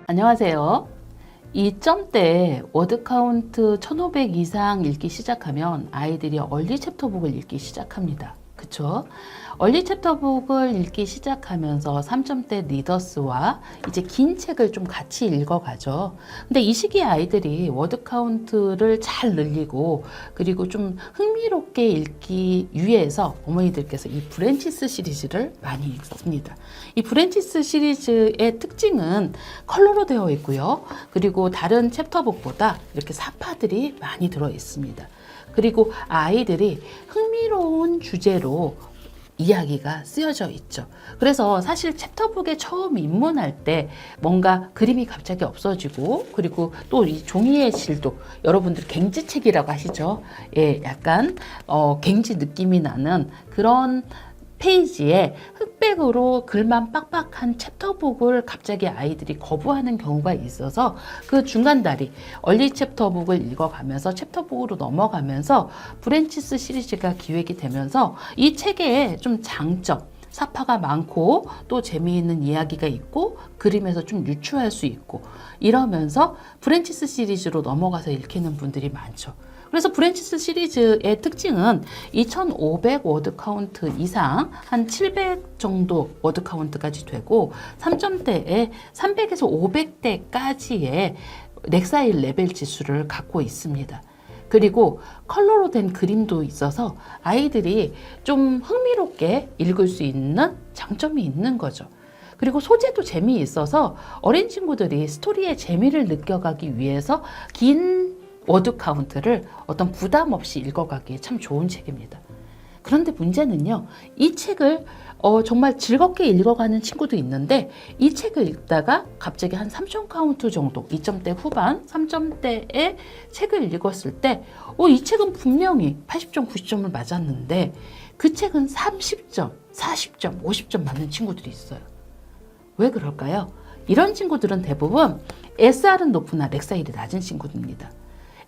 안녕하세요. 2점대 워드 카운트 1500 이상 읽기 시작하면 아이들이 얼리 챕터북을 읽기 시작합니다. 그쵸? 얼리 챕터북을 읽기 시작하면서 3점대 리더스와 이제 긴 책을 좀 같이 읽어가죠. 근데 이 시기에 아이들이 워드 카운트를 잘 늘리고 그리고 좀 흥미롭게 읽기 위해서 어머니들께서 이 브랜치스 시리즈를 많이 읽습니다. 이 브랜치스 시리즈의 특징은 컬러로 되어 있고요. 그리고 다른 챕터북보다 이렇게 사파들이 많이 들어 있습니다. 그리고 아이들이 흥미로운 주제로 이야기가 쓰여져 있죠. 그래서 사실 챕터북에 처음 입문할 때 뭔가 그림이 갑자기 없어지고 그리고 또 이 종이의 질도 여러분들 갱지책이라고 하시죠. 예, 약간 갱지 느낌이 나는 그런 페이지에 흑백으로 글만 빡빡한 챕터북을 갑자기 아이들이 거부하는 경우가 있어서 그 중간 다리 얼리 챕터북을 읽어가면서 챕터북으로 넘어가면서 브랜치스 시리즈가 기획이 되면서 이 책의 좀 장점, 사파가 많고 또 재미있는 이야기가 있고 그림에서 좀 유추할 수 있고 이러면서 브랜치스 시리즈로 넘어가서 읽히는 분들이 많죠. 그래서 브랜치스 시리즈의 특징은 2500 워드 카운트 이상 한 700 정도 워드 카운트까지 되고 3점대에 300에서 500대까지의 렉사일 레벨 지수를 갖고 있습니다. 그리고 컬러로 된 그림도 있어서 아이들이 좀 흥미롭게 읽을 수 있는 장점이 있는 거죠. 그리고 소재도 재미있어서 어린 친구들이 스토리의 재미를 느껴가기 위해서 긴 워드 카운트를 어떤 부담 없이 읽어가기에 참 좋은 책입니다. 그런데 문제는요, 이 책을 정말 즐겁게 읽어가는 친구도 있는데 이 책을 읽다가 갑자기 한 3점 카운트 정도, 2점대 후반, 3점대의 책을 읽었을 때 이 책은 분명히 80점, 90점을 맞았는데 그 책은 30점, 40점, 50점 맞는 친구들이 있어요. 왜 그럴까요? 이런 친구들은 대부분 SR은 높으나 렉사일이 낮은 친구들입니다.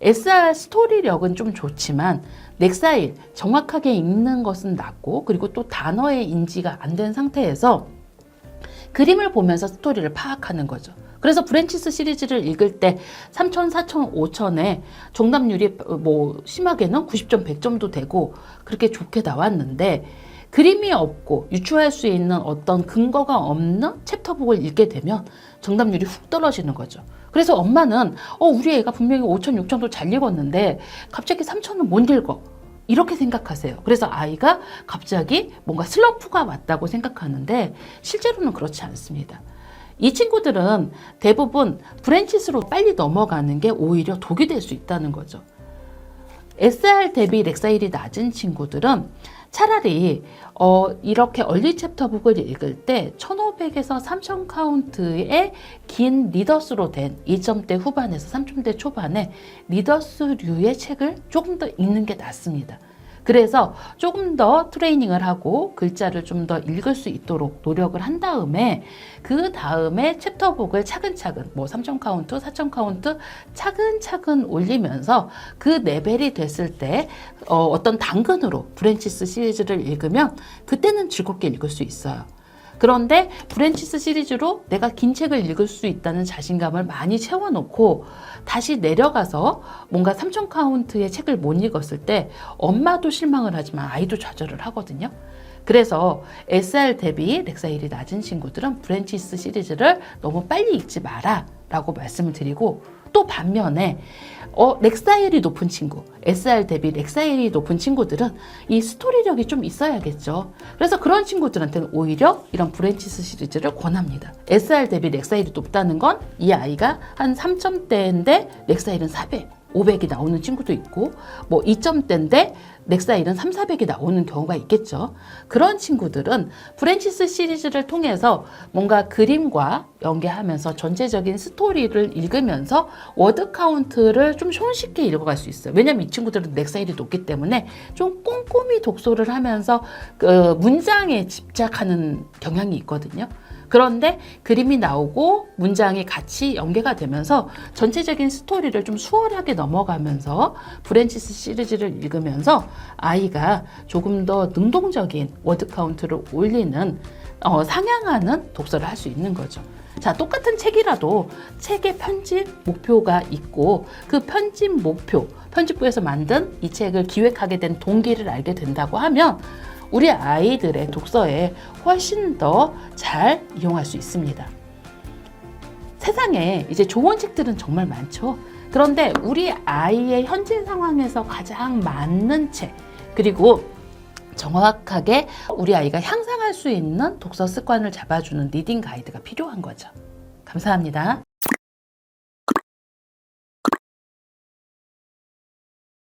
SR 스토리력은 좀 좋지만 렉사일 정확하게 읽는 것은 낮고 그리고 또 단어의 인지가 안 된 상태에서 그림을 보면서 스토리를 파악하는 거죠. 그래서 브랜치스 시리즈를 읽을 때 3000, 4000, 5000에 정답률이 뭐 심하게는 90점, 100점도 되고 그렇게 좋게 나왔는데 그림이 없고 유추할 수 있는 어떤 근거가 없는 챕터북을 읽게 되면 정답률이 훅 떨어지는 거죠. 그래서 엄마는 우리 애가 분명히 5천, 6천도 잘 읽었는데 갑자기 3천은 못 읽어. 이렇게 생각하세요. 그래서 아이가 갑자기 뭔가 슬럼프가 왔다고 생각하는데 실제로는 그렇지 않습니다. 이 친구들은 대부분 브랜치스로 빨리 넘어가는 게 오히려 독이 될 수 있다는 거죠. SR 대비 렉사일이 낮은 친구들은 차라리 이렇게 얼리 챕터북을 읽을 때 1500에서 3000 카운트의 긴 리더스로 된 2점대 후반에서 3점대 초반의 리더스류의 책을 조금 더 읽는 게 낫습니다. 그래서 조금 더 트레이닝을 하고 글자를 좀 더 읽을 수 있도록 노력을 한 다음에 그 다음에 챕터북을 차근차근 뭐 3점 카운트, 4점 카운트 차근차근 올리면서 그 레벨이 됐을 때 어떤 당근으로 브랜치스 시리즈를 읽으면 그때는 즐겁게 읽을 수 있어요. 그런데 브랜치스 시리즈로 내가 긴 책을 읽을 수 있다는 자신감을 많이 채워놓고 다시 내려가서 뭔가 3천 카운트의 책을 못 읽었을 때 엄마도 실망을 하지만 아이도 좌절을 하거든요. 그래서 SR 대비 렉사일이 낮은 친구들은 브랜치스 시리즈를 너무 빨리 읽지 마라 라고 말씀을 드리고 또 반면에 렉사일이 높은 친구, SR 대비 렉사일이 높은 친구들은 이 스토리력이 좀 있어야겠죠. 그래서 그런 친구들한테는 오히려 이런 브랜치스 시리즈를 권합니다. SR 대비 렉사일이 높다는 건 이 아이가 한 3점대인데 렉사일은 400, 500이 나오는 친구도 있고 뭐 2점대인데 렉사일은 3, 400이 나오는 경우가 있겠죠. 그런 친구들은 브랜치스 시리즈를 통해서 뭔가 그림과 연계하면서 전체적인 스토리를 읽으면서 워드 카운트를 좀 손쉽게 읽어갈 수 있어요. 왜냐면 이 친구들은 렉사일이 높기 때문에 좀 꼼꼼히 독서를 하면서 그 문장에 집착하는 경향이 있거든요. 그런데 그림이 나오고 문장이 같이 연계가 되면서 전체적인 스토리를 좀 수월하게 넘어가면서 브랜치스 시리즈를 읽으면서 아이가 조금 더 능동적인 워드 카운트를 올리는 상향하는 독서를 할 수 있는 거죠. 자, 똑같은 책이라도 책의 편집 목표가 있고 그 편집 목표, 편집부에서 만든 이 책을 기획하게 된 동기를 알게 된다고 하면 우리 아이들의 독서에 훨씬 더 잘 이용할 수 있습니다. 세상에 이제 좋은 책들은 정말 많죠. 그런데 우리 아이의 현재 상황에서 가장 맞는 책, 그리고 정확하게 우리 아이가 향상할 수 있는 독서 습관을 잡아주는 리딩 가이드가 필요한 거죠. 감사합니다.